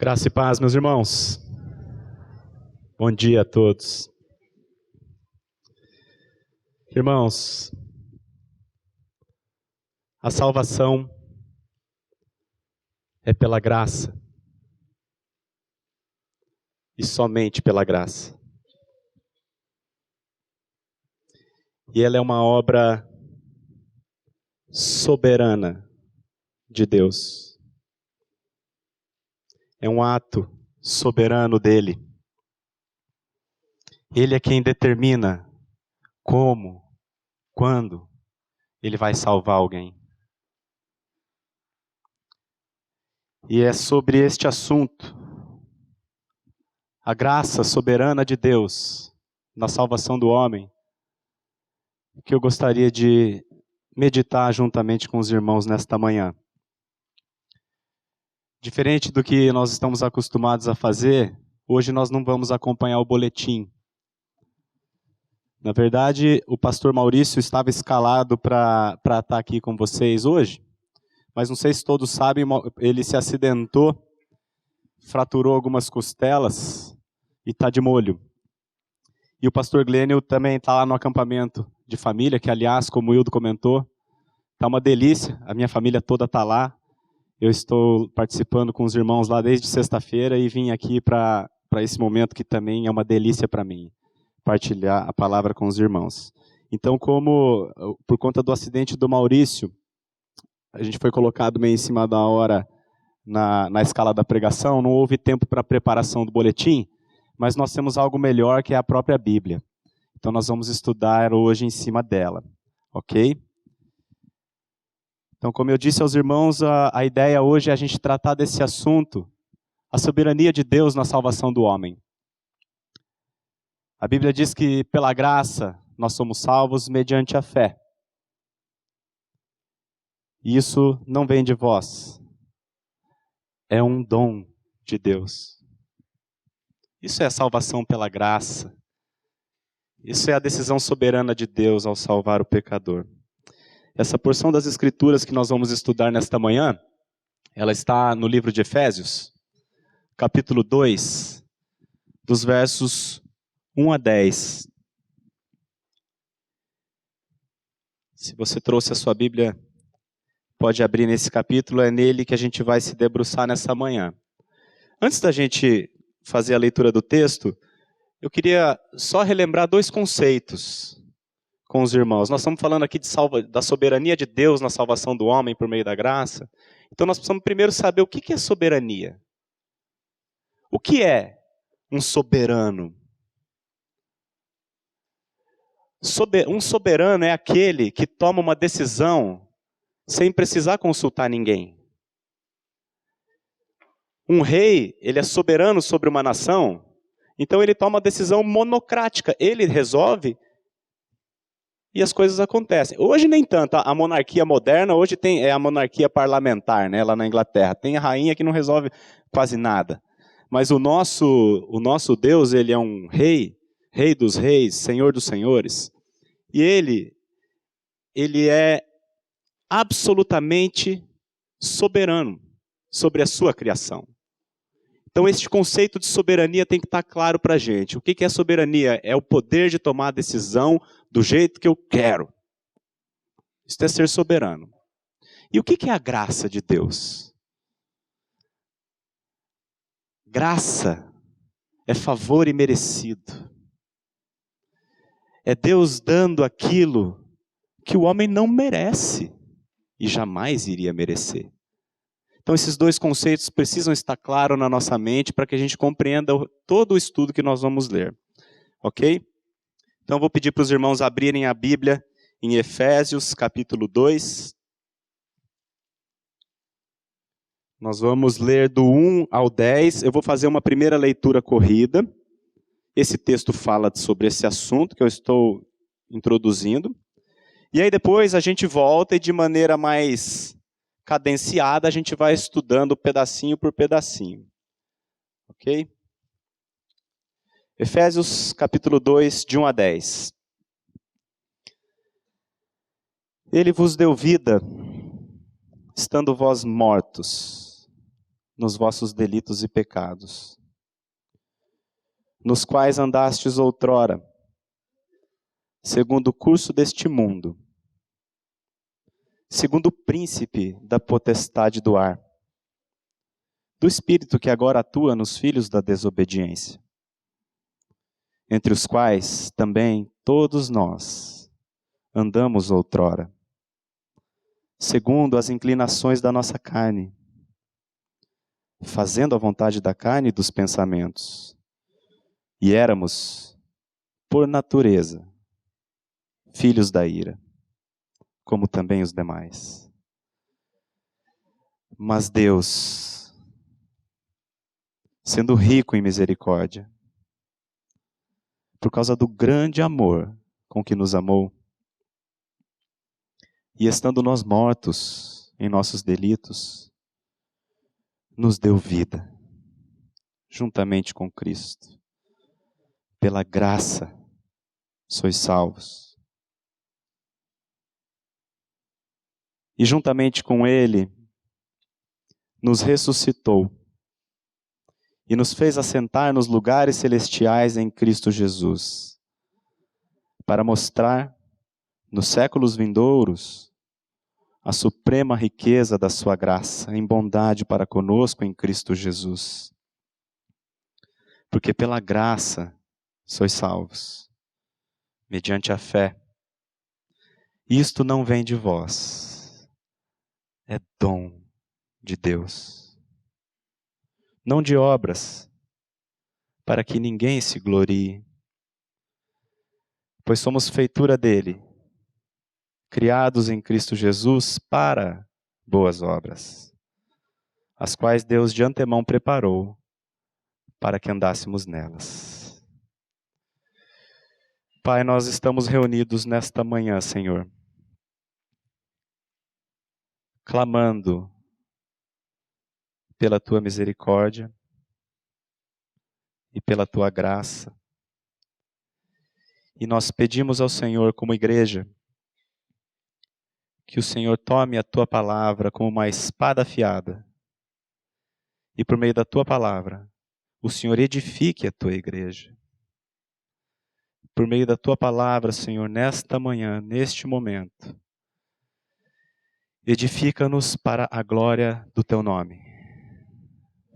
Graça e paz, meus irmãos. Bom dia a todos. Irmãos, a salvação é pela graça e somente pela graça. E ela é uma obra soberana de Deus. É um ato soberano dele. Ele é quem determina como, quando ele vai salvar alguém. E é sobre este assunto, a graça soberana de Deus na salvação do homem, que eu gostaria de meditar juntamente com os irmãos nesta manhã. Diferente do que nós estamos acostumados a fazer, hoje nós não vamos acompanhar o boletim. Na verdade, o pastor Maurício estava escalado para estar aqui com vocês hoje, mas não sei se todos sabem, ele se acidentou, fraturou algumas costelas e está de molho. E o pastor Glênio também está lá no acampamento de família, que aliás, como o Hildo comentou, está uma delícia, a minha família toda está lá. Eu estou participando com os irmãos lá desde sexta-feira e vim aqui para esse momento que também é uma delícia para mim, partilhar a palavra com os irmãos. Então, como por conta do acidente do Maurício, a gente foi colocado meio em cima da hora na escala da pregação, não houve tempo para a preparação do boletim, mas nós temos algo melhor que é a própria Bíblia. Então nós vamos estudar hoje em cima dela, ok? Então, como eu disse aos irmãos, a ideia hoje é a gente tratar desse assunto, a soberania de Deus na salvação do homem. A Bíblia diz que pela graça nós somos salvos mediante a fé. E isso não vem de vós. É um dom de Deus. Isso é a salvação pela graça. Isso é a decisão soberana de Deus ao salvar o pecador. Essa porção das Escrituras que nós vamos estudar nesta manhã, ela está no livro de Efésios, capítulo 2, dos versos 1 a 10. Se você trouxe a sua Bíblia, pode abrir nesse capítulo, é nele que a gente vai se debruçar nessa manhã. Antes da gente fazer a leitura do texto, eu queria só relembrar dois conceitos com os irmãos. Nós estamos falando aqui da soberania de Deus na salvação do homem por meio da graça. Então nós precisamos primeiro saber o que é soberania. O que é um soberano? Um soberano é aquele que toma uma decisão sem precisar consultar ninguém. Um rei, ele é soberano sobre uma nação, então ele toma uma decisão monocrática. Ele resolve e as coisas acontecem. Hoje nem tanto, a monarquia moderna, hoje é a monarquia parlamentar, né, lá na Inglaterra. Tem a rainha que não resolve quase nada. Mas o nosso Deus, ele é um rei, rei dos reis, senhor dos senhores. E ele é absolutamente soberano sobre a sua criação. Então este conceito de soberania tem que estar claro para a gente. O que é soberania? É o poder de tomar a decisão do jeito que eu quero. Isso é ser soberano. E o que é a graça de Deus? Graça é favor imerecido. É Deus dando aquilo que o homem não merece e jamais iria merecer. Então esses dois conceitos precisam estar claros na nossa mente para que a gente compreenda todo o estudo que nós vamos ler. Ok? Então eu vou pedir para os irmãos abrirem a Bíblia em Efésios capítulo 2. Nós vamos ler do 1 ao 10. Eu vou fazer uma primeira leitura corrida. Esse texto fala sobre esse assunto que eu estou introduzindo. E aí depois a gente volta e de maneira mais cadenciada a gente vai estudando pedacinho por pedacinho. Ok? Efésios capítulo 2, de 1 a 10. Ele vos deu vida, estando vós mortos nos vossos delitos e pecados, nos quais andastes outrora, segundo o curso deste mundo, segundo o príncipe da potestade do ar, do espírito que agora atua nos filhos da desobediência, entre os quais também todos nós andamos outrora, segundo as inclinações da nossa carne, fazendo a vontade da carne e dos pensamentos, e éramos, por natureza, filhos da ira, como também os demais. Mas Deus, sendo rico em misericórdia, por causa do grande amor com que nos amou, e estando nós mortos em nossos delitos, nos deu vida, juntamente com Cristo. Pela graça sois salvos. E juntamente com Ele, nos ressuscitou e nos fez assentar nos lugares celestiais em Cristo Jesus, para mostrar nos séculos vindouros a suprema riqueza da sua graça em bondade para conosco em Cristo Jesus. Porque pela graça sois salvos, mediante a fé. Isto não vem de vós, é dom de Deus. Não de obras, para que ninguém se glorie. Pois somos feitura dele, criados em Cristo Jesus para boas obras, as quais Deus de antemão preparou para que andássemos nelas. Pai, nós estamos reunidos nesta manhã, Senhor, clamando pela Tua misericórdia e pela Tua graça. E nós pedimos ao Senhor, como igreja, que o Senhor tome a Tua palavra como uma espada afiada e por meio da Tua palavra, o Senhor edifique a Tua igreja. Por meio da Tua palavra, Senhor, nesta manhã, neste momento, edifica-nos para a glória do Teu nome.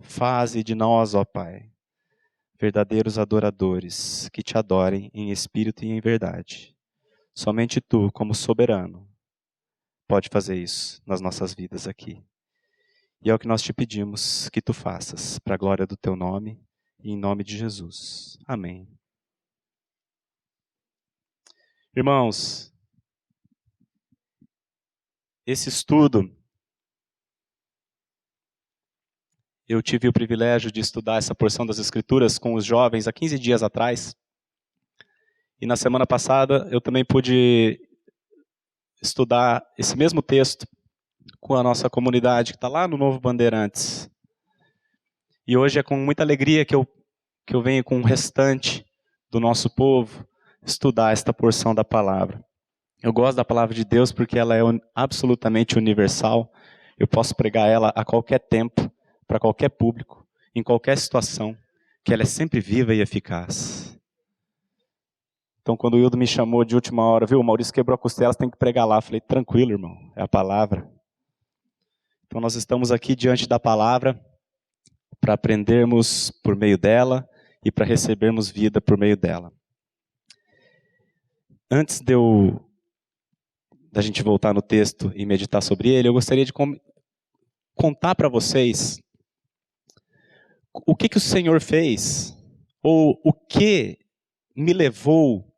Faze de nós, ó Pai, verdadeiros adoradores, que Te adorem em espírito e em verdade. Somente Tu, como soberano, pode fazer isso nas nossas vidas aqui. E é o que nós Te pedimos que Tu faças, para a glória do Teu nome e em nome de Jesus. Amém. Irmãos, esse estudo, eu tive o privilégio de estudar essa porção das Escrituras com os jovens há 15 dias atrás. E na semana passada eu também pude estudar esse mesmo texto com a nossa comunidade que está lá no Novo Bandeirantes. E hoje é com muita alegria que eu venho com o restante do nosso povo estudar esta porção da palavra. Eu gosto da palavra de Deus porque ela é absolutamente universal. Eu posso pregar ela a qualquer tempo, para qualquer público, em qualquer situação, que ela é sempre viva e eficaz. Então, quando o Hildo me chamou de última hora, viu, o Maurício quebrou a costela, você tem que pregar lá. Eu falei, tranquilo, irmão, é a palavra. Então, nós estamos aqui diante da palavra para aprendermos por meio dela e para recebermos vida por meio dela. Antes da gente voltar no texto e meditar sobre ele, eu gostaria de contar para vocês o que o Senhor fez, ou o que me levou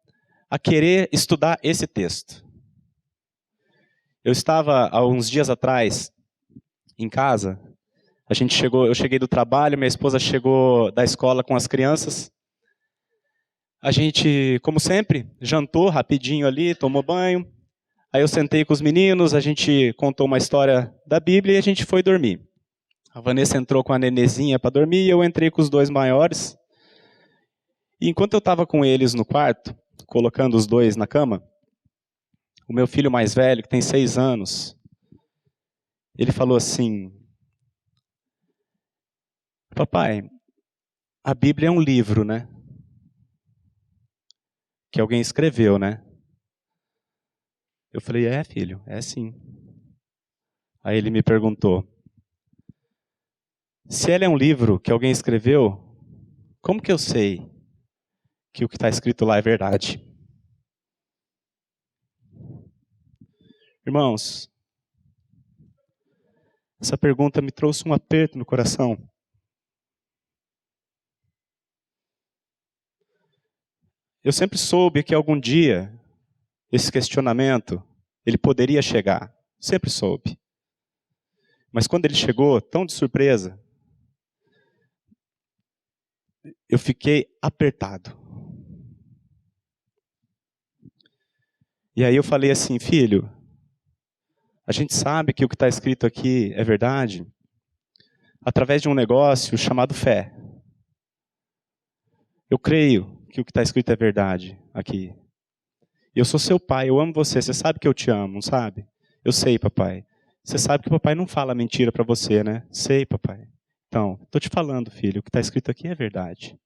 a querer estudar esse texto. Eu estava, há uns dias atrás, em casa, eu cheguei do trabalho, minha esposa chegou da escola com as crianças. A gente, como sempre, jantou rapidinho ali, tomou banho. Aí eu sentei com os meninos, a gente contou uma história da Bíblia e a gente foi dormir. A Vanessa entrou com a nenezinha para dormir e eu entrei com os dois maiores. E enquanto eu estava com eles no quarto, colocando os dois na cama, o meu filho mais velho, que tem 6 anos, ele falou assim, Papai, a Bíblia é um livro, né? Que alguém escreveu, né? Eu falei, filho, é sim. Aí ele me perguntou, se ela é um livro que alguém escreveu, como que eu sei que o que está escrito lá é verdade? Irmãos, essa pergunta me trouxe um aperto no coração. Eu sempre soube que algum dia esse questionamento ele poderia chegar. Sempre soube. Mas quando ele chegou, tão de surpresa, eu fiquei apertado. E aí eu falei assim, filho, a gente sabe que o que está escrito aqui é verdade através de um negócio chamado fé. Eu creio que o que está escrito é verdade aqui. Eu sou seu pai, eu amo você, você sabe que eu te amo, não sabe? Eu sei, papai. Você sabe que o papai não fala mentira para você, né? Sei, papai. Então, estou te falando, filho, o que está escrito aqui é verdade.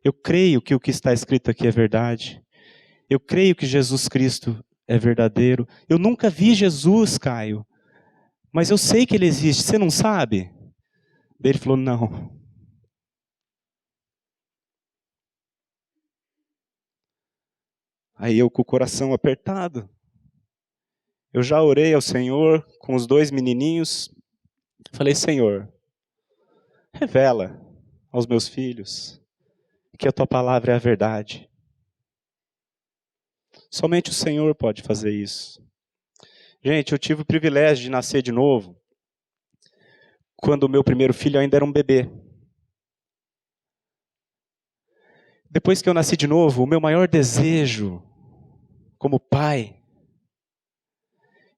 Eu creio que o que está escrito aqui é verdade. Eu creio que Jesus Cristo é verdadeiro. Eu nunca vi Jesus, Caio, mas eu sei que ele existe, você não sabe? Daí ele falou, não. Aí eu com o coração apertado, eu já orei ao Senhor com os 2 menininhos. Falei, Senhor, revela aos meus filhos que a tua palavra é a verdade. Somente o Senhor pode fazer isso. Gente, eu tive o privilégio de nascer de novo quando o meu primeiro filho ainda era um bebê. Depois que eu nasci de novo, o meu maior desejo como pai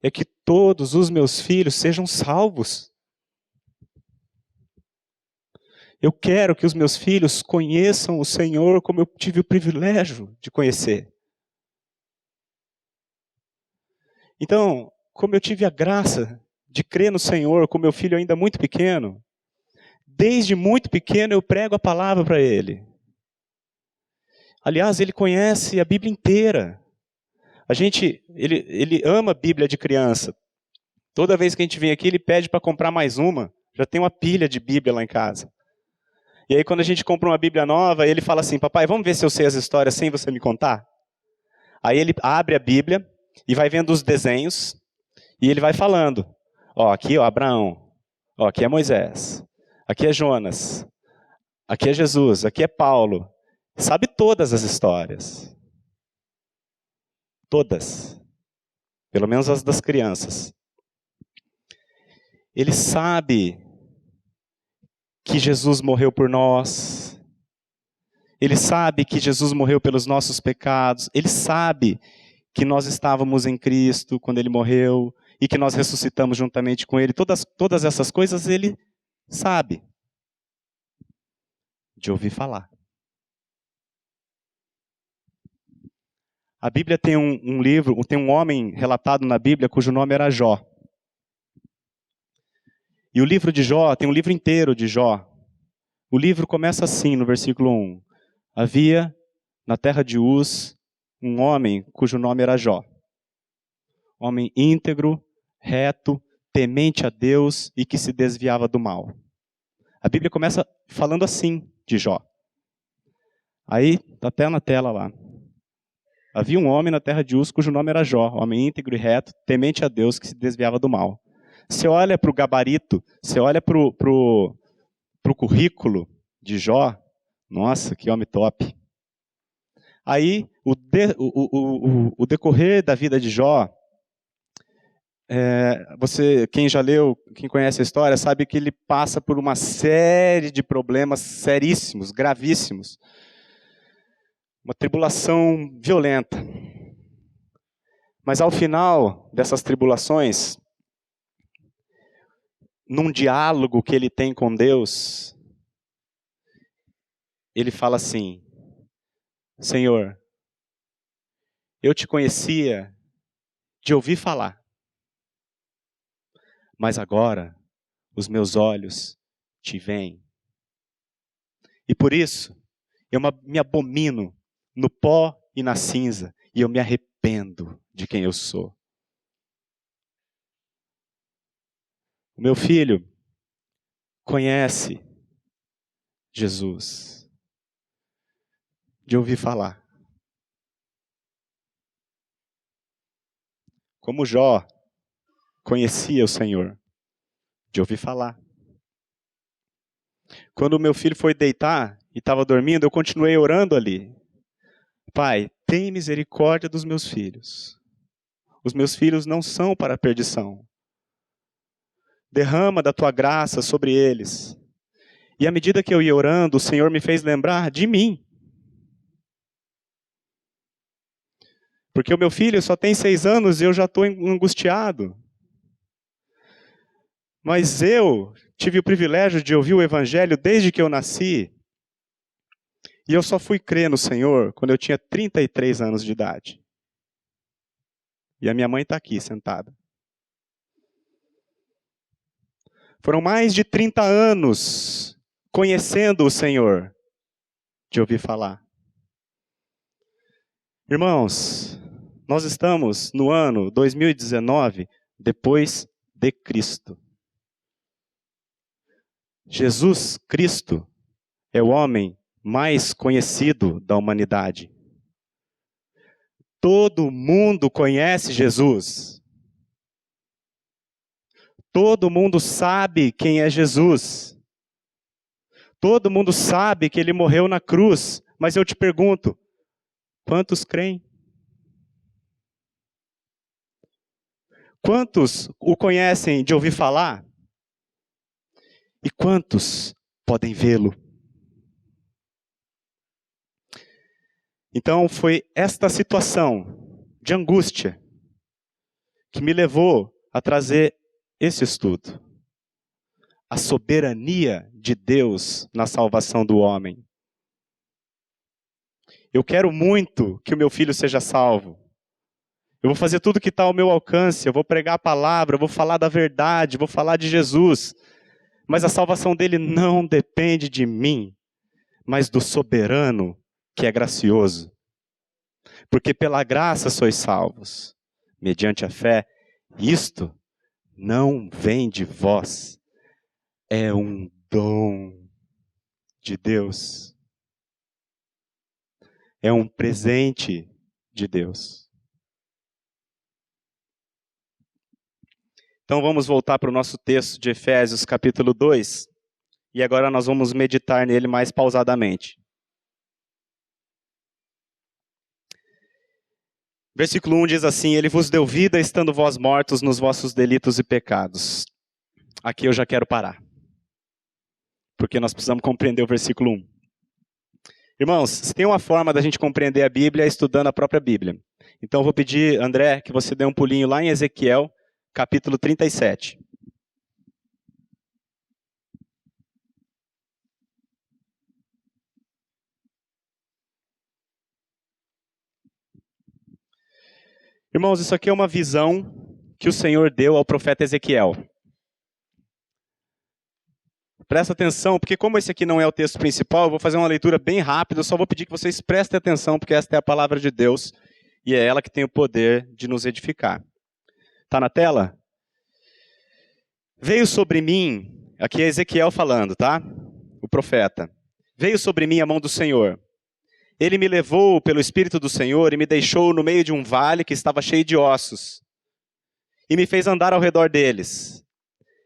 é que todos os meus filhos sejam salvos. Eu quero que os meus filhos conheçam o Senhor como eu tive o privilégio de conhecer. Então, como eu tive a graça de crer no Senhor com meu filho ainda muito pequeno, desde muito pequeno eu prego a palavra para ele. Aliás, ele conhece a Bíblia inteira. Ele ama a Bíblia de criança. Toda vez que a gente vem aqui, ele pede para comprar mais uma. Já tem uma pilha de Bíblia lá em casa. E aí, quando a gente compra uma Bíblia nova, ele fala assim, papai, vamos ver se eu sei as histórias sem você me contar? Aí ele abre a Bíblia e vai vendo os desenhos, e ele vai falando. Ó, aqui, ó, Abraão. Ó, aqui é Moisés. Aqui é Jonas. Aqui é Jesus. Aqui é Paulo. Sabe todas as histórias. Todas. Pelo menos as das crianças. Ele sabe que Jesus morreu por nós. Ele sabe que Jesus morreu pelos nossos pecados. Ele sabe que nós estávamos em Cristo quando ele morreu e que nós ressuscitamos juntamente com ele. Todas essas coisas ele sabe. De ouvir falar. A Bíblia tem um livro, tem um homem relatado na Bíblia cujo nome era Jó. E o livro de Jó, tem um livro inteiro de Jó. O livro começa assim, no versículo 1. Havia na terra de Uz um homem cujo nome era Jó. Homem íntegro, reto, temente a Deus e que se desviava do mal. A Bíblia começa falando assim de Jó. Aí, está até na tela lá. Havia um homem na terra de Uz cujo nome era Jó, homem íntegro e reto, temente a Deus que se desviava do mal. Você olha para o gabarito, você olha para o currículo de Jó, nossa, que homem top. Aí, o decorrer da vida de Jó, quem já leu, quem conhece a história, sabe que ele passa por uma série de problemas seríssimos, gravíssimos. Uma tribulação violenta. Mas ao final dessas tribulações, num diálogo que ele tem com Deus, ele fala assim, Senhor, eu te conhecia de ouvir falar, mas agora os meus olhos te veem. E por isso, eu me abomino no pó e na cinza, e eu me arrependo de quem eu sou. O meu filho conhece Jesus, de ouvir falar. Como Jó conhecia o Senhor, de ouvir falar. Quando o meu filho foi deitar e estava dormindo, eu continuei orando ali. Pai, tem misericórdia dos meus filhos. Os meus filhos não são para a perdição. Derrama da tua graça sobre eles. E à medida que eu ia orando, o Senhor me fez lembrar de mim. Porque o meu filho só tem 6 anos e eu já estou angustiado. Mas eu tive o privilégio de ouvir o Evangelho desde que eu nasci. E eu só fui crer no Senhor quando eu tinha 33 anos de idade. E a minha mãe está aqui, sentada. Foram mais de 30 anos conhecendo o Senhor, de ouvir falar. Irmãos, nós estamos no ano 2019, depois de Cristo. Jesus Cristo é o homem mais conhecido da humanidade. Todo mundo conhece Jesus. Todo mundo sabe quem é Jesus. Todo mundo sabe que ele morreu na cruz. Mas eu te pergunto, quantos creem? Quantos o conhecem de ouvir falar? E quantos podem vê-lo? Então foi esta situação de angústia que me levou a trazer esse estudo. A soberania de Deus na salvação do homem. Eu quero muito que o meu filho seja salvo. Eu vou fazer tudo que está ao meu alcance. Eu vou pregar a palavra, eu vou falar da verdade, vou falar de Jesus. Mas a salvação dele não depende de mim, mas do soberano que é gracioso. Porque pela graça sois salvos, mediante a fé. Isto não vem de vós, é um dom de Deus. É um presente de Deus. Então vamos voltar para o nosso texto de Efésios capítulo 2. E agora nós vamos meditar nele mais pausadamente. Versículo 1 diz assim: Ele vos deu vida, estando vós mortos nos vossos delitos e pecados. Aqui eu já quero parar. Porque nós precisamos compreender o versículo 1. Irmãos, se tem uma forma da gente compreender a Bíblia é estudando a própria Bíblia. Então eu vou pedir, André, que você dê um pulinho lá em Ezequiel, capítulo 37. Irmãos, isso aqui é uma visão que o Senhor deu ao profeta Ezequiel. Presta atenção, porque como esse aqui não é o texto principal, eu vou fazer uma leitura bem rápida, eu só vou pedir que vocês prestem atenção, porque esta é a palavra de Deus, e é ela que tem o poder de nos edificar. Está na tela? Veio sobre mim, aqui é Ezequiel falando, tá? O profeta. Veio sobre mim a mão do Senhor. Ele me levou pelo Espírito do Senhor e me deixou no meio de um vale que estava cheio de ossos. E me fez andar ao redor deles.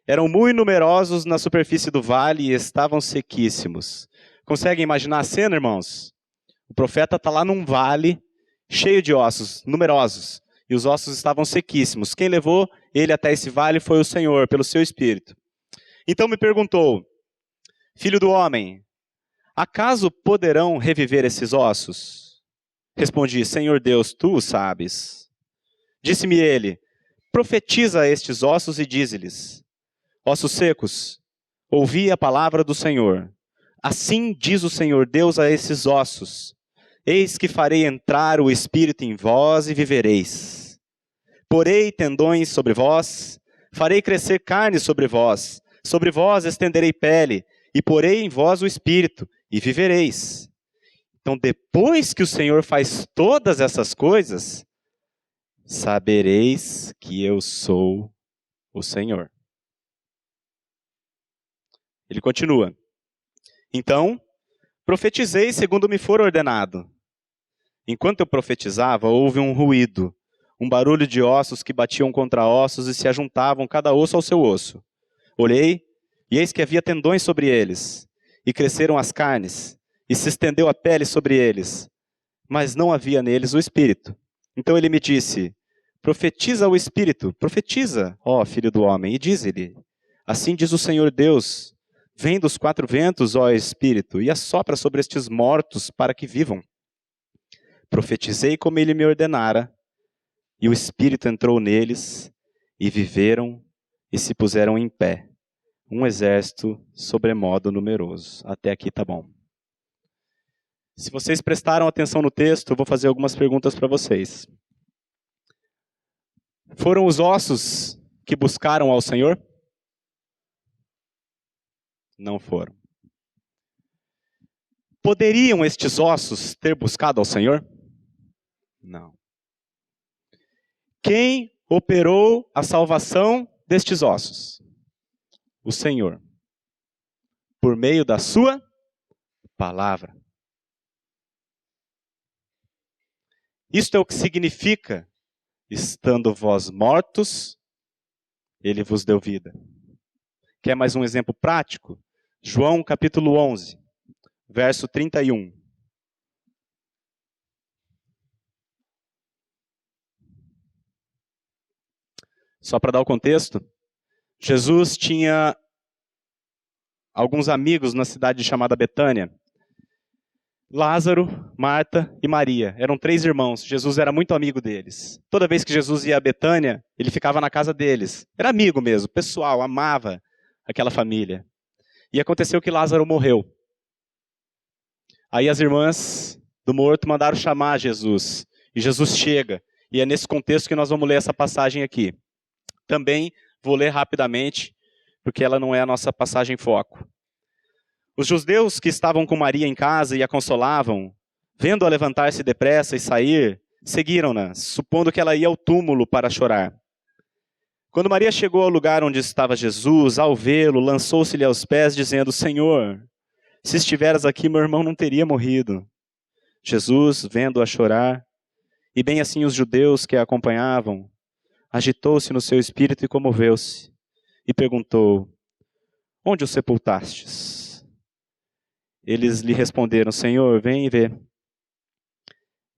Eram muito numerosos na superfície do vale e estavam sequíssimos. Conseguem imaginar a cena, irmãos? O profeta está lá num vale cheio de ossos, numerosos. E os ossos estavam sequíssimos. Quem levou ele até esse vale foi o Senhor, pelo seu Espírito. Então me perguntou: Filho do homem, acaso poderão reviver esses ossos? Respondi: Senhor Deus, tu o sabes. Disse-me ele: Profetiza a estes ossos e dize-lhes: Ossos secos, ouvi a palavra do Senhor. Assim diz o Senhor Deus a esses ossos: Eis que farei entrar o Espírito em vós e vivereis. Porei tendões sobre vós, farei crescer carne sobre vós estenderei pele, e porei em vós o Espírito, e vivereis. Então, depois que o Senhor faz todas essas coisas, sabereis que eu sou o Senhor. Ele continua. Então, profetizei segundo me for ordenado. Enquanto eu profetizava, houve um ruído, um barulho de ossos que batiam contra ossos e se ajuntavam cada osso ao seu osso. Olhei, e eis que havia tendões sobre eles, e cresceram as carnes, e se estendeu a pele sobre eles, mas não havia neles o espírito. Então ele me disse, profetiza o espírito, profetiza, ó filho do homem, e diz-lhe, assim diz o Senhor Deus, vem dos quatro ventos, ó espírito, e assopra sobre estes mortos para que vivam. Profetizei como ele me ordenara, e o espírito entrou neles, e viveram, e se puseram em pé. Um exército sobremodo numeroso. Até aqui tá bom. Se vocês prestaram atenção no texto, eu vou fazer algumas perguntas para vocês. Foram os ossos que buscaram ao Senhor? Não foram. Poderiam estes ossos ter buscado ao Senhor? Não. Quem operou a salvação destes ossos? O Senhor. Por meio da sua palavra. Isto é o que significa, estando vós mortos, ele vos deu vida. Quer mais um exemplo prático? João capítulo 11, verso 31. Só para dar o contexto, Jesus tinha alguns amigos na cidade chamada Betânia. Lázaro, Marta e Maria. Eram 3 irmãos. Jesus era muito amigo deles. Toda vez que Jesus ia a Betânia, ele ficava na casa deles. Era amigo mesmo, pessoal, amava aquela família. E aconteceu que Lázaro morreu. Aí as irmãs do morto mandaram chamar Jesus. E Jesus chega. E é nesse contexto que nós vamos ler essa passagem aqui. Também vou ler rapidamente, porque ela não é a nossa passagem foco. Os judeus que estavam com Maria em casa e a consolavam, vendo-a levantar-se depressa e sair, seguiram-na, supondo que ela ia ao túmulo para chorar. Quando Maria chegou ao lugar onde estava Jesus, ao vê-lo, lançou-se-lhe aos pés, dizendo, Senhor, se estiveras aqui, meu irmão não teria morrido. Jesus, vendo-a chorar, e bem assim os judeus que a acompanhavam, agitou-se no seu espírito e comoveu-se, e perguntou, onde o sepultastes? Eles lhe responderam, Senhor, vem e vê.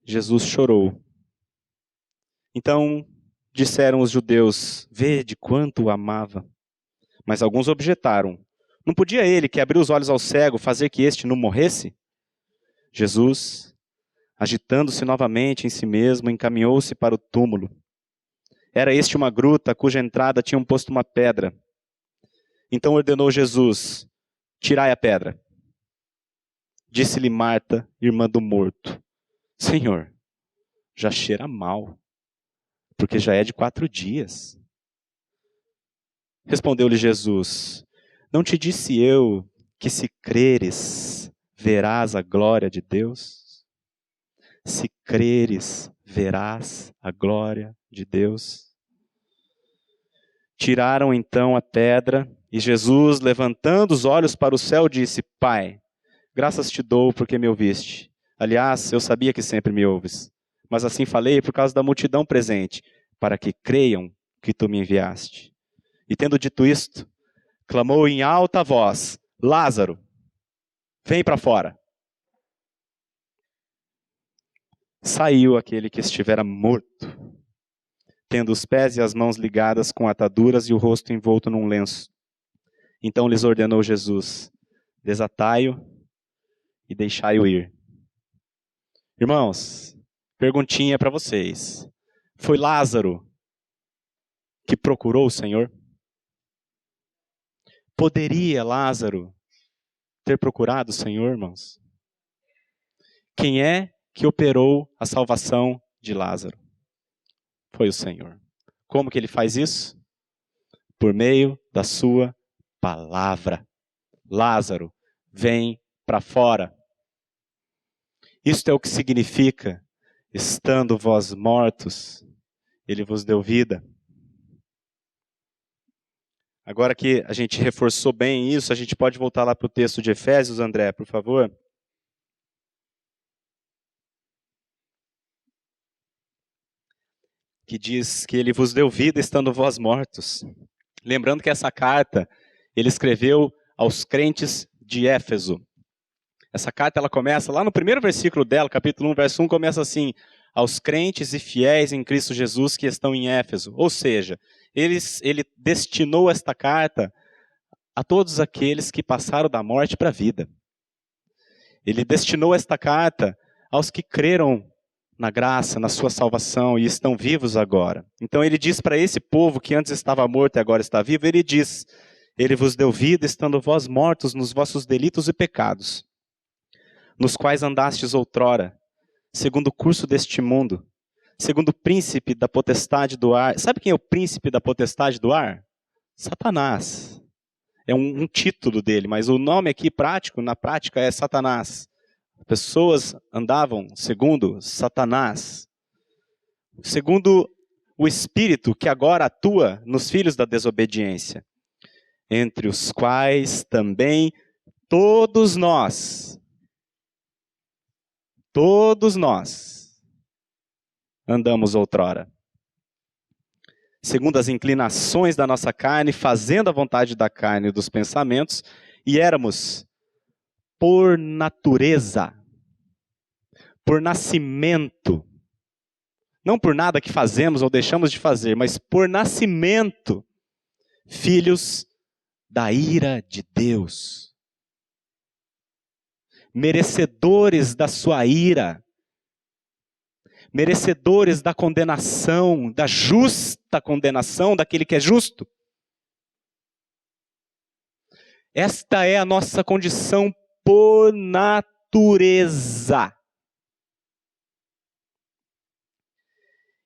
Jesus chorou. Então disseram os judeus, vede quanto o amava. Mas alguns objetaram, não podia ele, que abriu os olhos ao cego, fazer que este não morresse? Jesus, agitando-se novamente em si mesmo, encaminhou-se para o túmulo. Era este uma gruta, cuja entrada tinham posto uma pedra. Então ordenou Jesus, tirai a pedra. Disse-lhe Marta, irmã do morto, Senhor, já cheira mal, porque já é de 4 dias. Respondeu-lhe Jesus, não te disse eu que se creres, verás a glória de Deus? Se creres, verás a glória de Deus. Tiraram então a pedra, e Jesus, levantando os olhos para o céu, disse, Pai, graças te dou porque me ouviste. Aliás, eu sabia que sempre me ouves. Mas assim falei por causa da multidão presente, para que creiam que tu me enviaste. E tendo dito isto, clamou em alta voz, Lázaro, vem para fora. Saiu aquele que estivera morto, tendo os pés e as mãos ligadas com ataduras e o rosto envolto num lenço. Então lhes ordenou Jesus, desatai-o e deixai-o ir. Irmãos, perguntinha para vocês. Foi Lázaro que procurou o Senhor? Poderia Lázaro ter procurado o Senhor, irmãos? Quem é que operou a salvação de Lázaro? Foi o Senhor. Como que ele faz isso? Por meio da sua palavra. Lázaro, vem para fora. Isto é o que significa, estando vós mortos, ele vos deu vida. Agora que a gente reforçou bem isso, a gente pode voltar lá para o texto de Efésios, André, por favor. Que diz que ele vos deu vida estando vós mortos. Lembrando que essa carta ele escreveu aos crentes de Éfeso. Essa carta ela começa lá no primeiro versículo dela, capítulo 1, verso 1, começa assim: aos crentes e fiéis em Cristo Jesus que estão em Éfeso. Ou seja, ele destinou esta carta a todos aqueles que passaram da morte para a vida. Ele destinou esta carta aos que creram na graça, na sua salvação e estão vivos agora. Então ele diz para esse povo que antes estava morto e agora está vivo, ele diz: ele vos deu vida estando vós mortos nos vossos delitos e pecados, nos quais andastes outrora, segundo o curso deste mundo, segundo o príncipe da potestade do ar. Sabe quem é o príncipe da potestade do ar? Satanás. É um título dele, mas o nome aqui prático, na prática, é Satanás. Pessoas andavam segundo Satanás, segundo o Espírito que agora atua nos filhos da desobediência, entre os quais também todos nós andamos outrora, segundo as inclinações da nossa carne, fazendo a vontade da carne e dos pensamentos, e éramos, por natureza, por nascimento, não por nada que fazemos ou deixamos de fazer, mas por nascimento, filhos da ira de Deus, merecedores da sua ira, merecedores da condenação, da justa condenação daquele que é justo. Esta é a nossa condição por natureza.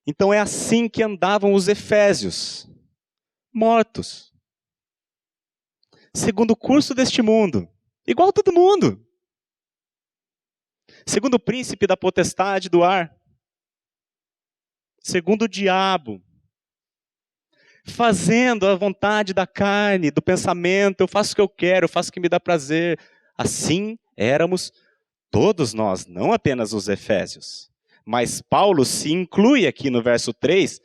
Então é assim que andavam os efésios, mortos, segundo o curso deste mundo, igual todo mundo, segundo o príncipe da potestade do ar, segundo o diabo, fazendo a vontade da carne, do pensamento, eu faço o que eu quero, eu faço o que me dá prazer. Assim éramos todos nós, não apenas os efésios. Mas Paulo se inclui aqui no verso 3,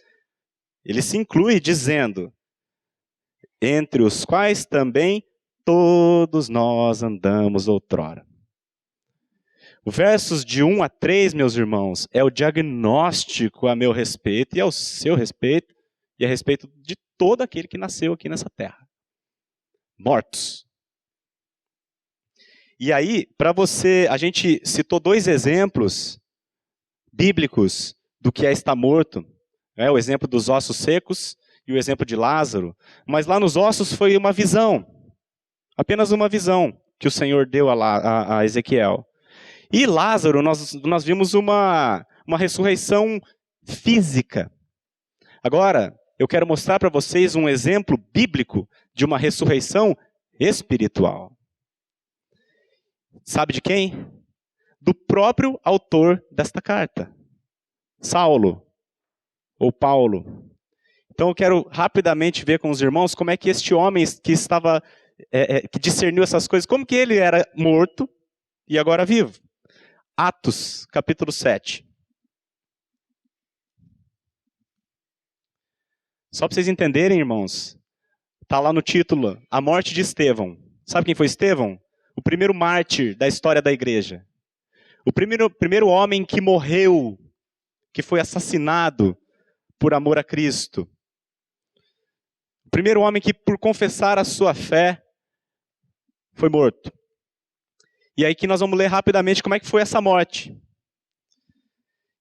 ele se inclui dizendo, entre os quais também todos nós andamos outrora. Os versos de 1 a 3, meus irmãos, é o diagnóstico a meu respeito e ao seu respeito e a respeito de todo aquele que nasceu aqui nessa terra. Mortos. E aí, para você, a gente citou 2 exemplos bíblicos do que é estar morto. O exemplo dos ossos secos e o exemplo de Lázaro. Mas lá nos ossos foi uma visão. Apenas uma visão que o Senhor deu a Ezequiel. E Lázaro, nós vimos uma ressurreição física. Agora, eu quero mostrar para vocês um exemplo bíblico de uma ressurreição espiritual. Sabe de quem? Do próprio autor desta carta, Saulo, ou Paulo. Então eu quero rapidamente ver com os irmãos como é que este homem que que discerniu essas coisas, como que ele era morto e agora vivo. Atos, capítulo 7. Só para vocês entenderem, irmãos, está lá no título, a morte de Estevão. Sabe quem foi Estevão? O primeiro mártir da história da igreja. O primeiro homem que morreu, que foi assassinado por amor a Cristo. O primeiro homem que, por confessar a sua fé, foi morto. E aí que nós vamos ler rapidamente como é que foi essa morte.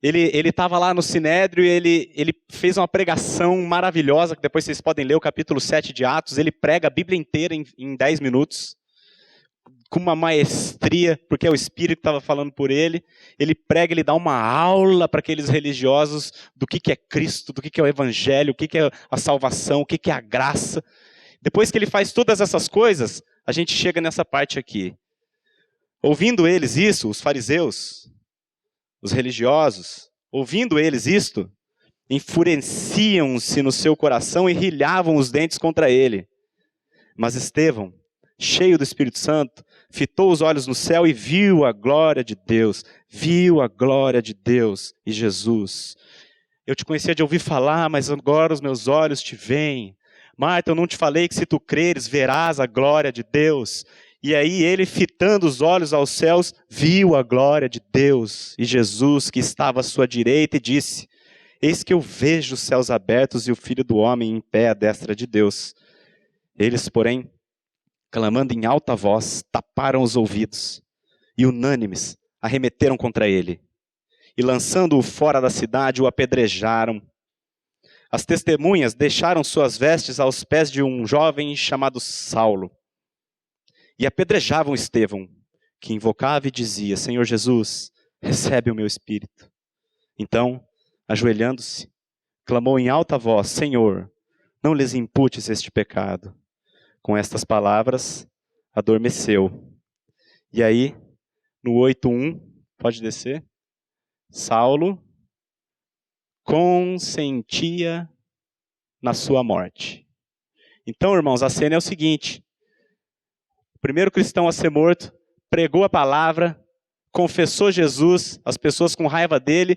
Ele estava lá no Sinédrio e ele fez uma pregação maravilhosa, que depois vocês podem ler o capítulo 7 de Atos. Ele prega a Bíblia inteira em 10 minutos, com uma maestria, porque é o Espírito que estava falando por ele. Ele prega, ele dá uma aula para aqueles religiosos do que é Cristo, do que é o Evangelho, o que é a salvação, o que é a graça. Depois que ele faz todas essas coisas, a gente chega nessa parte aqui. Ouvindo eles isso, os fariseus, os religiosos, ouvindo eles isto, enfureciam-se no seu coração e rilhavam os dentes contra ele. Mas Estevão, cheio do Espírito Santo, fitou os olhos no céu e viu a glória de Deus. Viu a glória de Deus e Jesus. Eu te conhecia de ouvir falar, mas agora os meus olhos te veem. Marta, eu não te falei que se tu creres, verás a glória de Deus. E aí ele, fitando os olhos aos céus, viu a glória de Deus e Jesus que estava à sua direita e disse: eis que eu vejo os céus abertos e o Filho do Homem em pé à destra de Deus. Eles, porém, clamando em alta voz, taparam os ouvidos e, unânimes, arremeteram contra ele. E, lançando-o fora da cidade, o apedrejaram. As testemunhas deixaram suas vestes aos pés de um jovem chamado Saulo. E apedrejavam Estevão, que invocava e dizia: Senhor Jesus, recebe o meu espírito. Então, ajoelhando-se, clamou em alta voz: Senhor, não lhes imputes este pecado. Com estas palavras, adormeceu. E aí, no 8:1, pode descer, Saulo consentia na sua morte. Então, irmãos, a cena é o seguinte: o primeiro cristão a ser morto, pregou a palavra, confessou Jesus, as pessoas com raiva dele: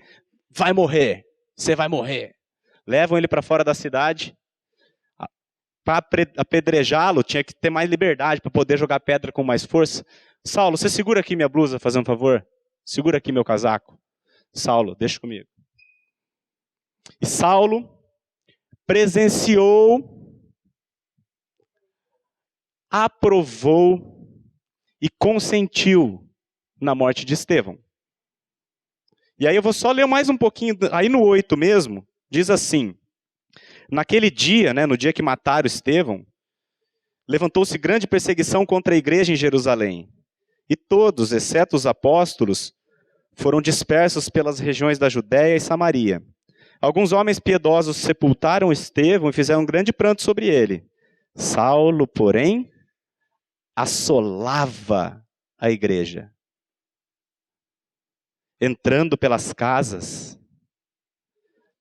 vai morrer, você vai morrer. Levam ele para fora da cidade. Para apedrejá-lo, tinha que ter mais liberdade para poder jogar pedra com mais força. Saulo, você segura aqui minha blusa, fazendo um favor? Segura aqui meu casaco. Saulo, deixa comigo. E Saulo presenciou, aprovou e consentiu na morte de Estevão. E aí eu vou só ler mais um pouquinho, aí no 8 mesmo, diz assim: naquele dia, no dia que mataram Estevão, levantou-se grande perseguição contra a igreja em Jerusalém. E todos, exceto os apóstolos, foram dispersos pelas regiões da Judéia e Samaria. Alguns homens piedosos sepultaram Estevão e fizeram um grande pranto sobre ele. Saulo, porém, assolava a igreja, entrando pelas casas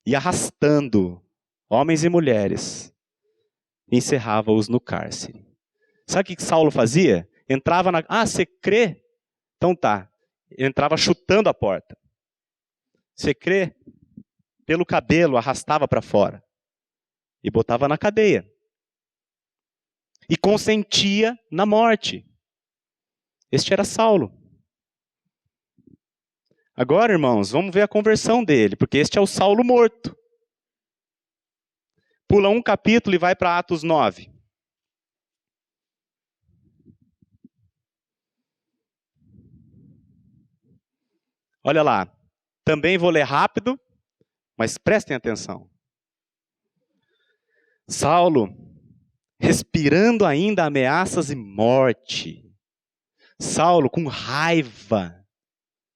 e arrastando homens e mulheres, encerrava-os no cárcere. Sabe o que Saulo fazia? Entrava na... você crê? Então tá. Entrava chutando a porta. Você crê? Pelo cabelo, arrastava para fora. E botava na cadeia. E consentia na morte. Este era Saulo. Agora, irmãos, vamos ver a conversão dele, porque este é o Saulo morto. Pula um capítulo e vai para Atos 9. Olha lá. Também vou ler rápido, mas prestem atenção. Saulo, respirando ainda ameaças e morte. Saulo com raiva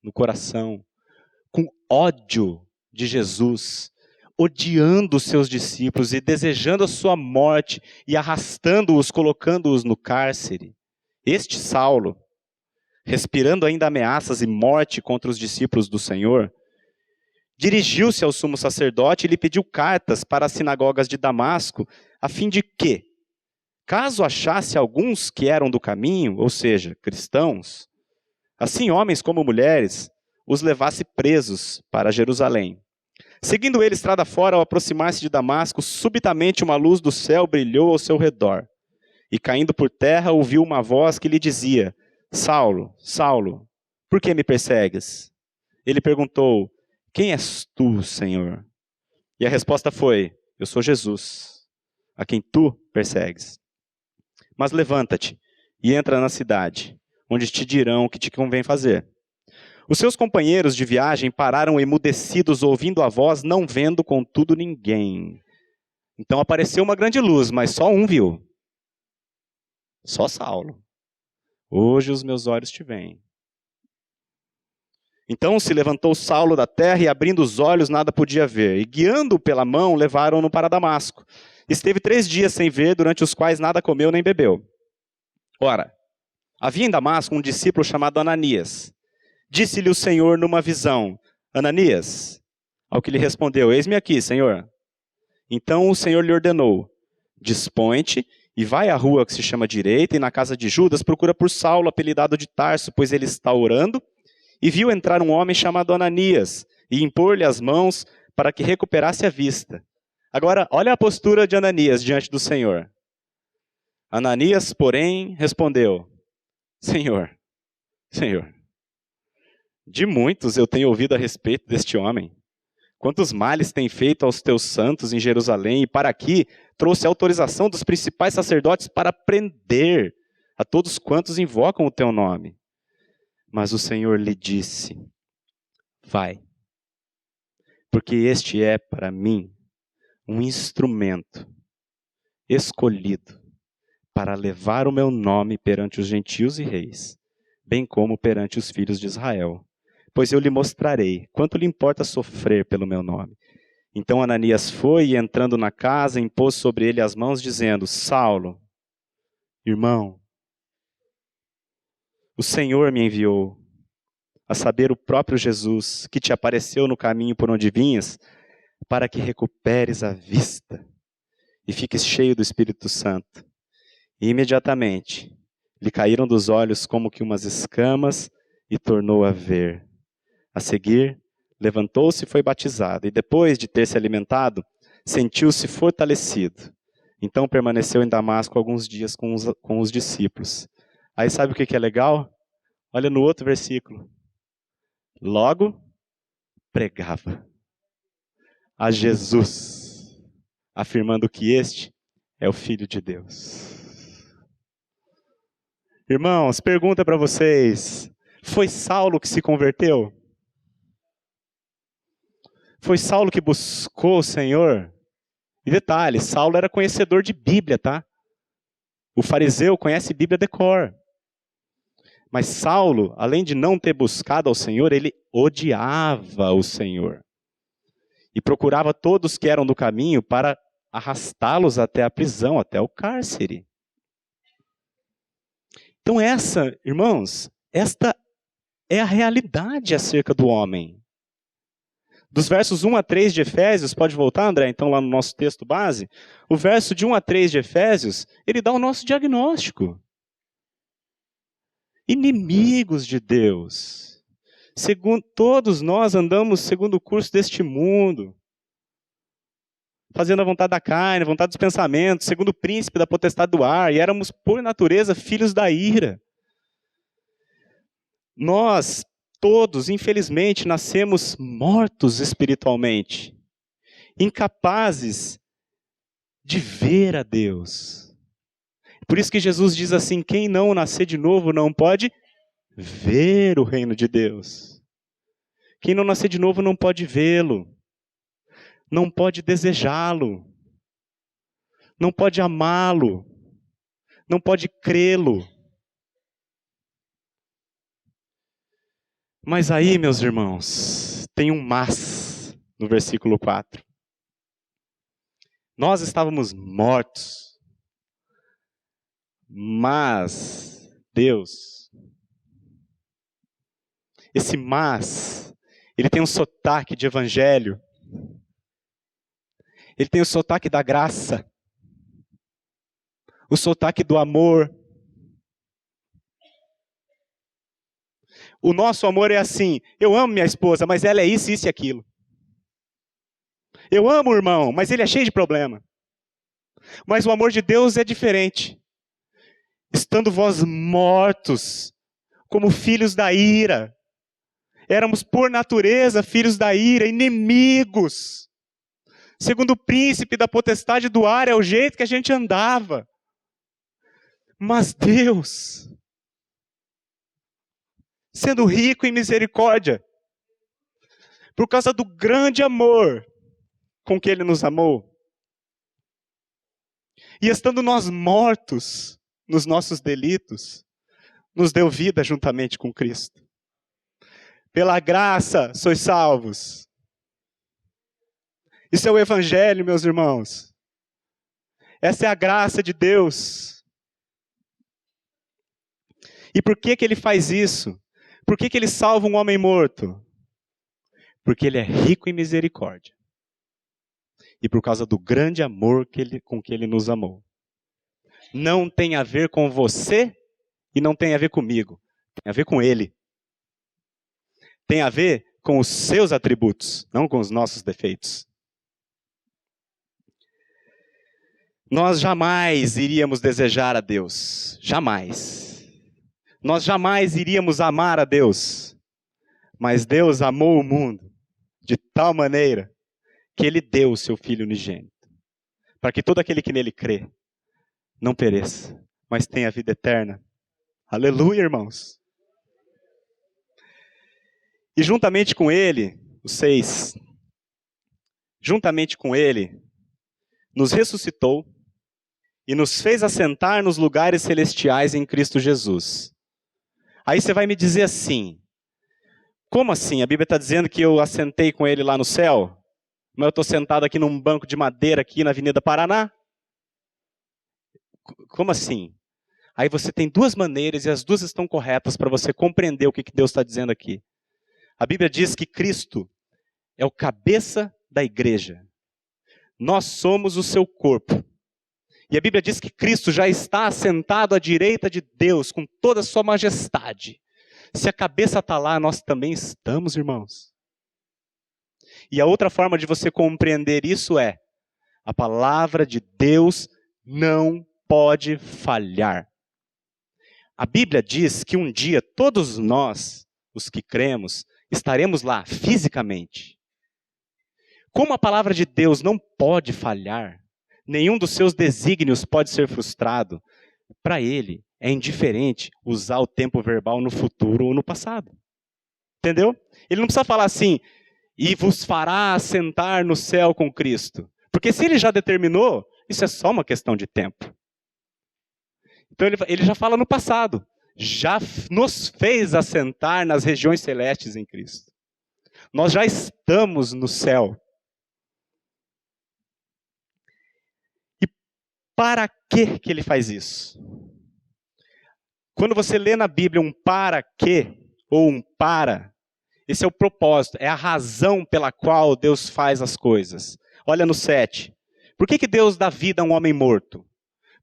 no coração, com ódio de Jesus, odiando os seus discípulos e desejando a sua morte e arrastando-os, colocando-os no cárcere. Este Saulo, respirando ainda ameaças e morte contra os discípulos do Senhor, dirigiu-se ao sumo sacerdote e lhe pediu cartas para as sinagogas de Damasco, a fim de que, caso achasse alguns que eram do caminho, ou seja, cristãos, assim homens como mulheres, os levasse presos para Jerusalém. Seguindo ele estrada fora, ao aproximar-se de Damasco, subitamente uma luz do céu brilhou ao seu redor. E caindo por terra, ouviu uma voz que lhe dizia: Saulo, Saulo, por que me persegues? Ele perguntou: quem és tu, Senhor? E a resposta foi: eu sou Jesus, a quem tu persegues. Mas levanta-te e entra na cidade, onde te dirão o que te convém fazer. Os seus companheiros de viagem pararam emudecidos, ouvindo a voz, não vendo, contudo, ninguém. Então apareceu uma grande luz, mas só um viu. Só Saulo. Hoje os meus olhos te veem. Então se levantou Saulo da terra e, abrindo os olhos, nada podia ver. E guiando-o pela mão, levaram-no para Damasco. Esteve 3 dias sem ver, durante os quais nada comeu nem bebeu. Ora, havia em Damasco um discípulo chamado Ananias. Disse-lhe o Senhor numa visão: Ananias. Ao que lhe respondeu: Eis-me aqui, Senhor. Então o Senhor lhe ordenou: Dispõe-te e vai à rua que se chama Direita, e na casa de Judas procura por Saulo, apelidado de Tarso, pois ele está orando. E viu entrar um homem chamado Ananias, e impor-lhe as mãos para que recuperasse a vista. Agora, olha a postura de Ananias diante do Senhor. Ananias, porém, respondeu: Senhor, de muitos eu tenho ouvido a respeito deste homem. Quantos males tem feito aos teus santos em Jerusalém, e para aqui trouxe autorização dos principais sacerdotes para prender a todos quantos invocam o teu nome. Mas o Senhor lhe disse: Vai, porque este é para mim um instrumento escolhido para levar o meu nome perante os gentios e reis, bem como perante os filhos de Israel. Pois eu lhe mostrarei quanto lhe importa sofrer pelo meu nome. Então Ananias foi e, entrando na casa, impôs sobre ele as mãos, dizendo: Saulo, irmão, o Senhor me enviou, a saber, o próprio Jesus, que te apareceu no caminho por onde vinhas, para que recuperes a vista e fiques cheio do Espírito Santo. E imediatamente lhe caíram dos olhos como que umas escamas e tornou a ver. A seguir, levantou-se e foi batizado, e depois de ter se alimentado, sentiu-se fortalecido. Então permaneceu em Damasco alguns dias com os discípulos. Aí sabe o que é legal? Olha no outro versículo. Logo, pregava a Jesus, afirmando que este é o Filho de Deus. Irmãos, pergunta para vocês: foi Saulo que se converteu? Foi Saulo que buscou o Senhor? E detalhe, Saulo era conhecedor de Bíblia, tá? O fariseu conhece Bíblia de cor. Mas Saulo, além de não ter buscado ao Senhor, ele odiava o Senhor. E procurava todos que eram do caminho para arrastá-los até a prisão, até o cárcere. Então irmãos, esta é a realidade acerca do homem. Dos versos 1 a 3 de Efésios, pode voltar, André, então lá no nosso texto base, o verso de 1 a 3 de Efésios, ele dá o nosso diagnóstico. Inimigos de Deus. Todos nós andamos segundo o curso deste mundo, fazendo a vontade da carne, a vontade dos pensamentos, segundo o príncipe da potestade do ar, e éramos, por natureza, filhos da ira. Nós, todos, infelizmente, nascemos mortos espiritualmente, incapazes de ver a Deus. Por isso que Jesus diz assim: quem não nascer de novo não pode ver o reino de Deus. Quem não nascer de novo não pode vê-lo, não pode desejá-lo, não pode amá-lo, não pode crê-lo. Mas aí, meus irmãos, tem um mas no versículo 4. Nós estávamos mortos, mas Deus, esse mas, ele tem um sotaque de evangelho, ele tem o sotaque da graça, o sotaque do amor. O nosso amor é assim: eu amo minha esposa, mas ela é isso, isso e aquilo. Eu amo o irmão, mas ele é cheio de problema. Mas o amor de Deus é diferente. Estando vós mortos, como filhos da ira, éramos por natureza filhos da ira, inimigos. Segundo o príncipe da potestade do ar, é o jeito que a gente andava. Mas Deus, sendo rico em misericórdia, por causa do grande amor com que Ele nos amou, e estando nós mortos nos nossos delitos, nos deu vida juntamente com Cristo. Pela graça sois salvos. Isso é o Evangelho, meus irmãos. Essa é a graça de Deus. E por que ele faz isso? Por que ele salva um homem morto? Porque ele é rico em misericórdia. E por causa do grande amor com que ele nos amou. Não tem a ver com você e não tem a ver comigo. Tem a ver com ele. Tem a ver com os seus atributos, não com os nossos defeitos. Nós jamais iríamos desejar a Deus. Jamais. Nós jamais iríamos amar a Deus. Mas Deus amou o mundo de tal maneira que Ele deu o seu Filho unigênito, para que todo aquele que nele crê não pereça, mas tenha vida eterna. Aleluia, irmãos. E juntamente com Ele, os 6, juntamente com Ele, nos ressuscitou e nos fez assentar nos lugares celestiais em Cristo Jesus. Aí você vai me dizer assim, como assim? A Bíblia está dizendo que eu assentei com Ele lá no céu? Mas eu estou sentado aqui num banco de madeira aqui na Avenida Paraná? Como assim? Aí você tem duas maneiras e as duas estão corretas para você compreender o que Deus está dizendo aqui. A Bíblia diz que Cristo é o cabeça da igreja. Nós somos o seu corpo. E a Bíblia diz que Cristo já está assentado à direita de Deus com toda a sua majestade. Se a cabeça está lá, nós também estamos, irmãos. E a outra forma de você compreender isso é: a palavra de Deus não pode falhar. A Bíblia diz que um dia todos nós, os que cremos, estaremos lá fisicamente. Como a palavra de Deus não pode falhar, nenhum dos seus desígnios pode ser frustrado, para ele é indiferente usar o tempo verbal no futuro ou no passado. Entendeu? Ele não precisa falar assim, e vos fará assentar no céu com Cristo. Porque se ele já determinou, isso é só uma questão de tempo. Então ele já fala no passado. Já nos fez assentar nas regiões celestes em Cristo. Nós já estamos no céu. E para que ele faz isso? Quando você lê na Bíblia um para quê, ou um para, esse é o propósito, é a razão pela qual Deus faz as coisas. Olha no 7. Por que Deus dá vida a um homem morto?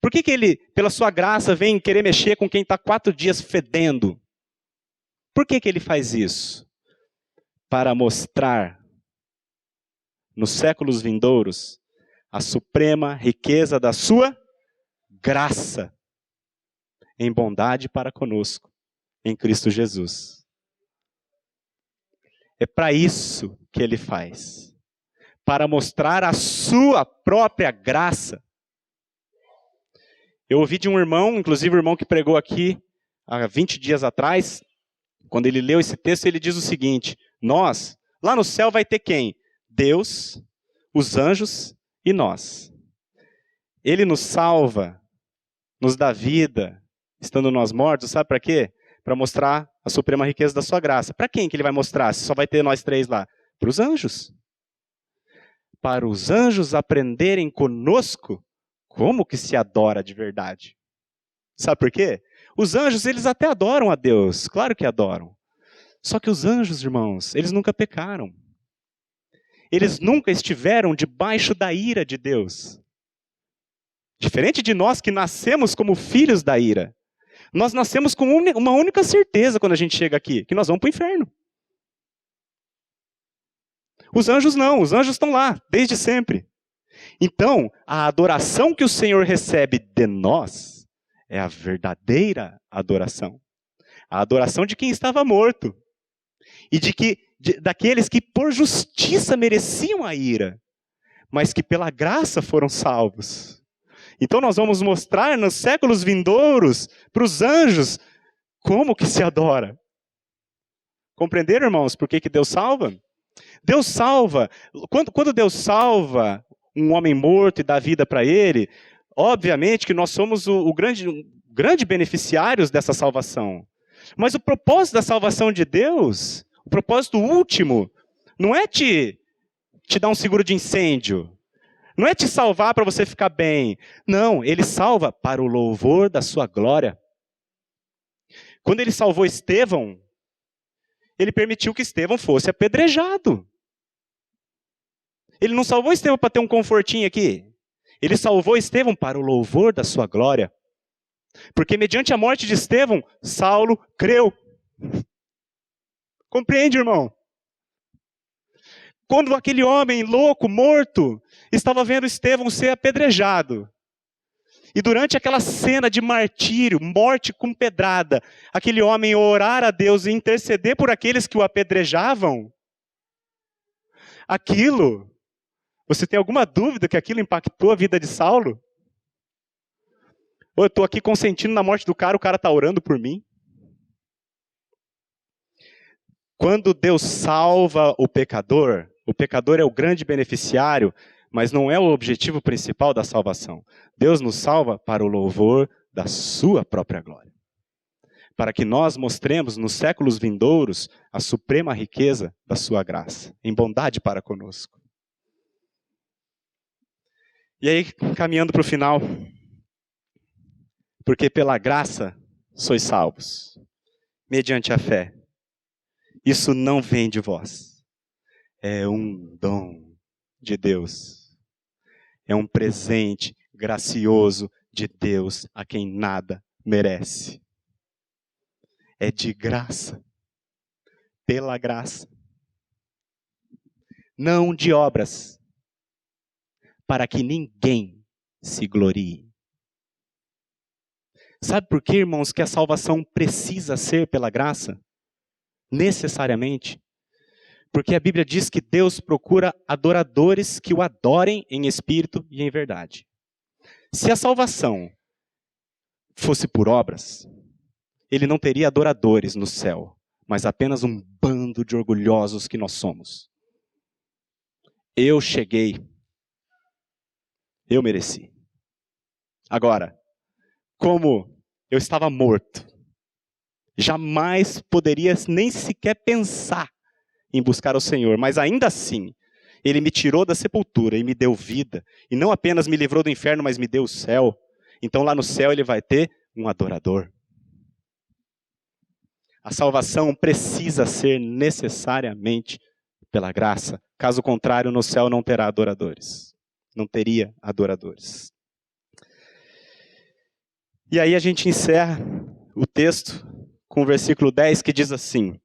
Por que ele, pela sua graça, vem querer mexer com quem está 4 dias fedendo? Por que ele faz isso? Para mostrar, nos séculos vindouros, a suprema riqueza da sua graça, em bondade para conosco, em Cristo Jesus. É para isso que ele faz. Para mostrar a sua própria graça. Eu ouvi de um irmão, inclusive o irmão que pregou aqui há 20 dias atrás, quando ele leu esse texto, ele diz o seguinte: nós, lá no céu vai ter quem? Deus, os anjos e nós. Ele nos salva, nos dá vida, estando nós mortos, sabe para quê? Para mostrar a suprema riqueza da sua graça. Para quem que ele vai mostrar? Se só vai ter nós 3 lá? Para os anjos. Para os anjos aprenderem conosco como que se adora de verdade. Sabe por quê? Os anjos, eles até adoram a Deus, claro que adoram. Só que os anjos, irmãos, eles nunca pecaram. Eles nunca estiveram debaixo da ira de Deus. Diferente de nós que nascemos como filhos da ira. Nós nascemos com uma única certeza quando a gente chega aqui, que nós vamos para o inferno. Os anjos não, os anjos estão lá, desde sempre. Então, a adoração que o Senhor recebe de nós é a verdadeira adoração. A adoração de quem estava morto. E daqueles que por justiça mereciam a ira, mas que pela graça foram salvos. Então nós vamos mostrar nos séculos vindouros para os anjos como que se adora. Compreenderam, irmãos, por que Deus salva? Deus salva. Quando Deus salva um homem morto e dá vida para ele, obviamente que nós somos o grande beneficiários dessa salvação. Mas o propósito da salvação de Deus, o propósito último, não é te dar um seguro de incêndio. Não é te salvar para você ficar bem. Não, ele salva para o louvor da sua glória. Quando ele salvou Estevão, ele permitiu que Estevão fosse apedrejado. Ele não salvou Estevão para ter um confortinho aqui. Ele salvou Estevão para o louvor da sua glória. Porque mediante a morte de Estevão, Saulo creu. Compreende, irmão? Quando aquele homem louco, morto, estava vendo Estevão ser apedrejado. E durante aquela cena de martírio, morte com pedrada, aquele homem orar a Deus e interceder por aqueles que o apedrejavam, aquilo, você tem alguma dúvida que aquilo impactou a vida de Saulo? Ou eu estou aqui consentindo na morte do cara, o cara está orando por mim? Quando Deus salva o pecador é o grande beneficiário, mas não é o objetivo principal da salvação. Deus nos salva para o louvor da sua própria glória. Para que nós mostremos nos séculos vindouros a suprema riqueza da sua graça, em bondade para conosco. E aí, caminhando para o final, porque pela graça sois salvos, mediante a fé. Isso não vem de vós. É um dom de Deus. É um presente gracioso de Deus a quem nada merece. É de graça. Pela graça. Não de obras. Para que ninguém se glorie. Sabe por que, irmãos, que a salvação precisa ser pela graça? Necessariamente. Porque a Bíblia diz que Deus procura adoradores que o adorem em espírito e em verdade. Se a salvação fosse por obras, ele não teria adoradores no céu, mas apenas um bando de orgulhosos que nós somos. Eu cheguei. Eu mereci. Agora, como eu estava morto, jamais poderia nem sequer pensar em buscar o Senhor, mas ainda assim, Ele me tirou da sepultura e me deu vida, e não apenas me livrou do inferno, mas me deu o céu. Então lá no céu Ele vai ter um adorador. A salvação precisa ser necessariamente pela graça, caso contrário, no céu não terá adoradores. Não teria adoradores. E aí a gente encerra o texto com o versículo 10 que diz assim: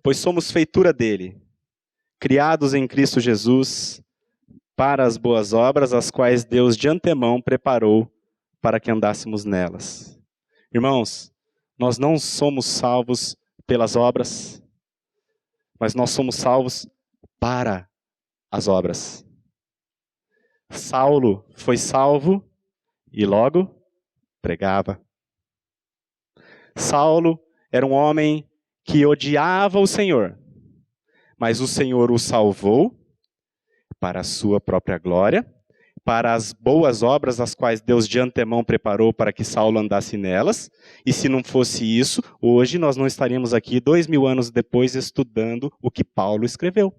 pois somos feitura dele, criados em Cristo Jesus, para as boas obras, as quais Deus de antemão preparou para que andássemos nelas. Irmãos, nós não somos salvos pelas obras, mas nós somos salvos para as obras. Saulo foi salvo e logo pregava. Saulo era um homem que odiava o Senhor, mas o Senhor o salvou para a sua própria glória, para as boas obras as quais Deus de antemão preparou para que Saulo andasse nelas, e se não fosse isso, hoje nós não estaríamos aqui 2000 anos depois estudando o que Paulo escreveu.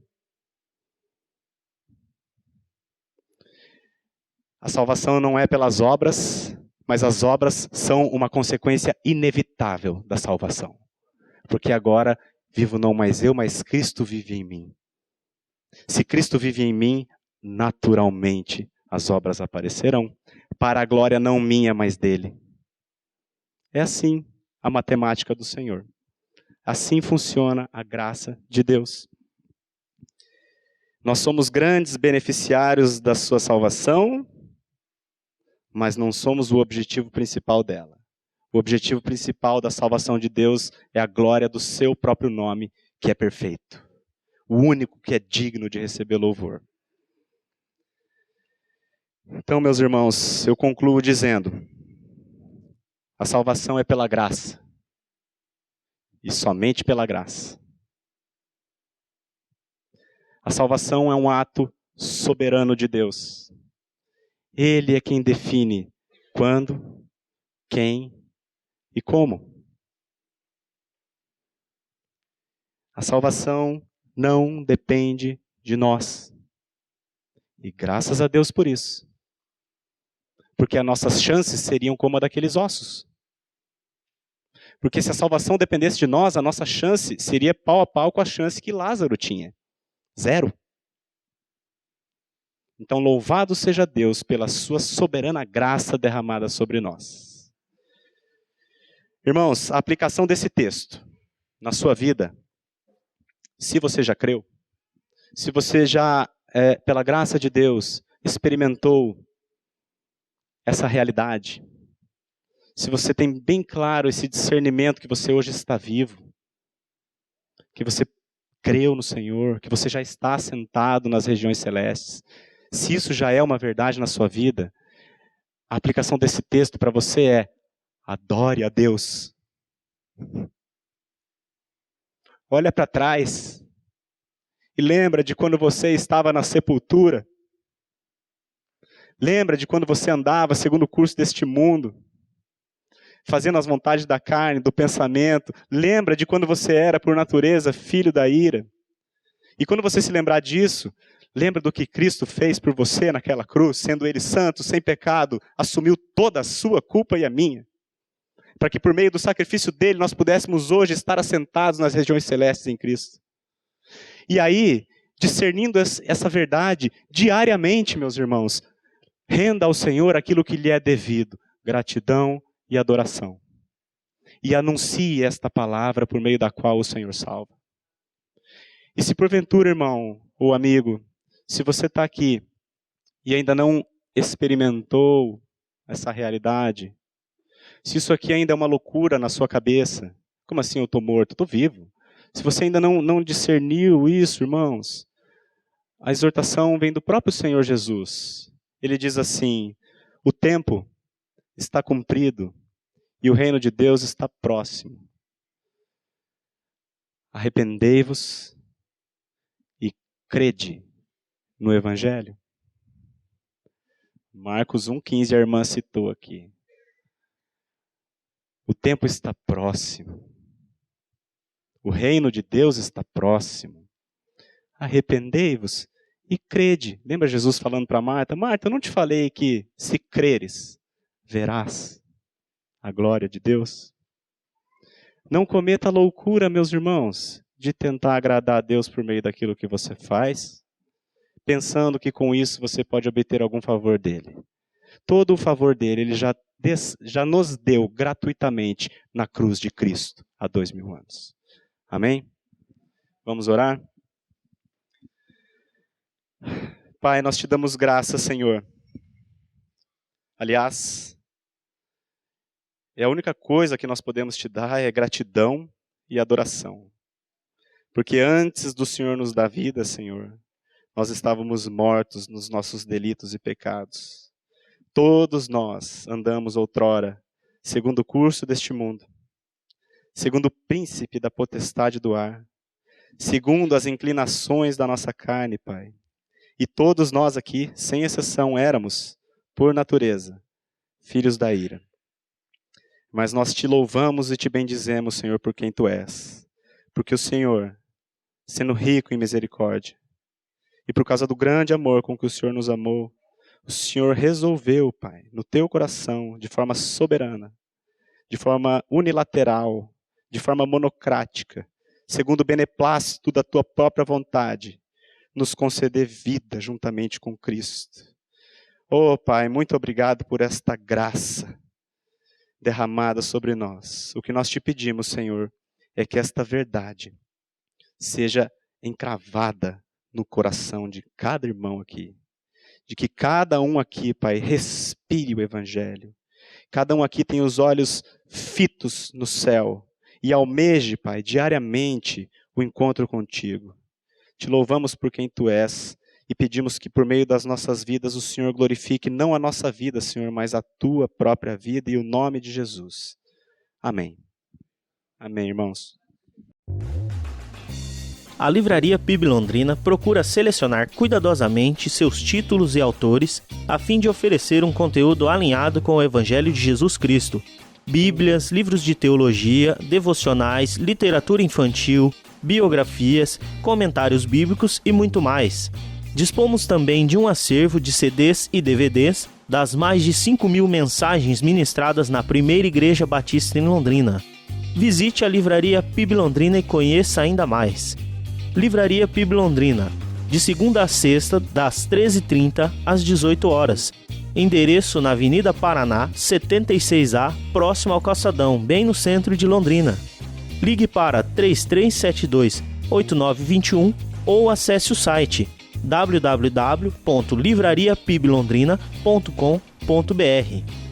A salvação não é pelas obras, mas as obras são uma consequência inevitável da salvação. Porque agora vivo não mais eu, mas Cristo vive em mim. Se Cristo vive em mim, naturalmente as obras aparecerão, para a glória não minha, mas dele. É assim a matemática do Senhor. Assim funciona a graça de Deus. Nós somos grandes beneficiários da sua salvação, mas não somos o objetivo principal dela. O objetivo principal da salvação de Deus é a glória do seu próprio nome, que é perfeito. O único que é digno de receber louvor. Então, meus irmãos, eu concluo dizendo: a salvação é pela graça. E somente pela graça. A salvação é um ato soberano de Deus. Ele é quem define quando, quem e como. A salvação não depende de nós. E graças a Deus por isso. Porque as nossas chances seriam como a daqueles ossos. Porque se a salvação dependesse de nós, a nossa chance seria pau a pau com a chance que Lázaro tinha. 0. Então, louvado seja Deus pela sua soberana graça derramada sobre nós. Irmãos, a aplicação desse texto na sua vida, se você já creu, se você já, pela graça de Deus, experimentou essa realidade, se você tem bem claro esse discernimento que você hoje está vivo, que você creu no Senhor, que você já está sentado nas regiões celestes, se isso já é uma verdade na sua vida, a aplicação desse texto para você é: adore a Deus. Olha para trás e lembra de quando você estava na sepultura. Lembra de quando você andava segundo o curso deste mundo, fazendo as vontades da carne, do pensamento. Lembra de quando você era, por natureza, filho da ira. E quando você se lembrar disso, lembra do que Cristo fez por você naquela cruz, sendo Ele santo, sem pecado, assumiu toda a sua culpa e a minha, para que por meio do sacrifício dele nós pudéssemos hoje estar assentados nas regiões celestes em Cristo. E aí, discernindo essa verdade diariamente, meus irmãos, renda ao Senhor aquilo que lhe é devido, gratidão e adoração. E anuncie esta palavra por meio da qual o Senhor salva. E se porventura, irmão ou amigo, se você está aqui e ainda não experimentou essa realidade, se isso aqui ainda é uma loucura na sua cabeça, como assim eu estou morto? Eu estou vivo. Se você ainda não discerniu isso, irmãos, a exortação vem do próprio Senhor Jesus. Ele diz assim: o tempo está cumprido e o reino de Deus está próximo. Arrependei-vos e crede no Evangelho. Marcos 1,15, a irmã citou aqui. O tempo está próximo. O reino de Deus está próximo. Arrependei-vos e crede. Lembra Jesus falando para Marta? Marta, eu não te falei que se creres, verás a glória de Deus? Não cometa a loucura, meus irmãos, de tentar agradar a Deus por meio daquilo que você faz, pensando que com isso você pode obter algum favor dele. Todo o favor dele, ele já nos deu gratuitamente na cruz de Cristo há 2000 anos. Amém? Vamos orar? Pai, nós te damos graça, Senhor. Aliás, a única coisa que nós podemos te dar é gratidão e adoração. Porque antes do Senhor nos dar vida, Senhor, nós estávamos mortos nos nossos delitos e pecados. Todos nós andamos outrora, segundo o curso deste mundo, segundo o príncipe da potestade do ar, segundo as inclinações da nossa carne, Pai. E todos nós aqui, sem exceção, éramos, por natureza, filhos da ira. Mas nós te louvamos e te bendizemos, Senhor, por quem Tu és. Porque o Senhor, sendo rico em misericórdia, e por causa do grande amor com que o Senhor nos amou, o Senhor resolveu, Pai, no Teu coração, de forma soberana, de forma unilateral, de forma monocrática, segundo o beneplácito da Tua própria vontade, nos conceder vida juntamente com Cristo. Oh, Pai, muito obrigado por esta graça derramada sobre nós. O que nós te pedimos, Senhor, é que esta verdade seja encravada no coração de cada irmão aqui. De que cada um aqui, Pai, respire o Evangelho. Cada um aqui tem os olhos fitos no céu e almeje, Pai, diariamente o encontro contigo. Te louvamos por quem Tu és e pedimos que por meio das nossas vidas o Senhor glorifique não a nossa vida, Senhor, mas a Tua própria vida e o nome de Jesus. Amém. Amém, irmãos. A Livraria PIB Londrina procura selecionar cuidadosamente seus títulos e autores a fim de oferecer um conteúdo alinhado com o Evangelho de Jesus Cristo. Bíblias, livros de teologia, devocionais, literatura infantil, biografias, comentários bíblicos e muito mais. Dispomos também de um acervo de CDs e DVDs das mais de 5.000 mensagens ministradas na Primeira Igreja Batista em Londrina. Visite a Livraria PIB Londrina e conheça ainda mais. Livraria PIB Londrina, de segunda a sexta, das 13h30 às 18h. Endereço na Avenida Paraná, 76A, próximo ao Calçadão, bem no centro de Londrina. Ligue para 3372-8921 ou acesse o site www.livrariapiblondrina.com.br.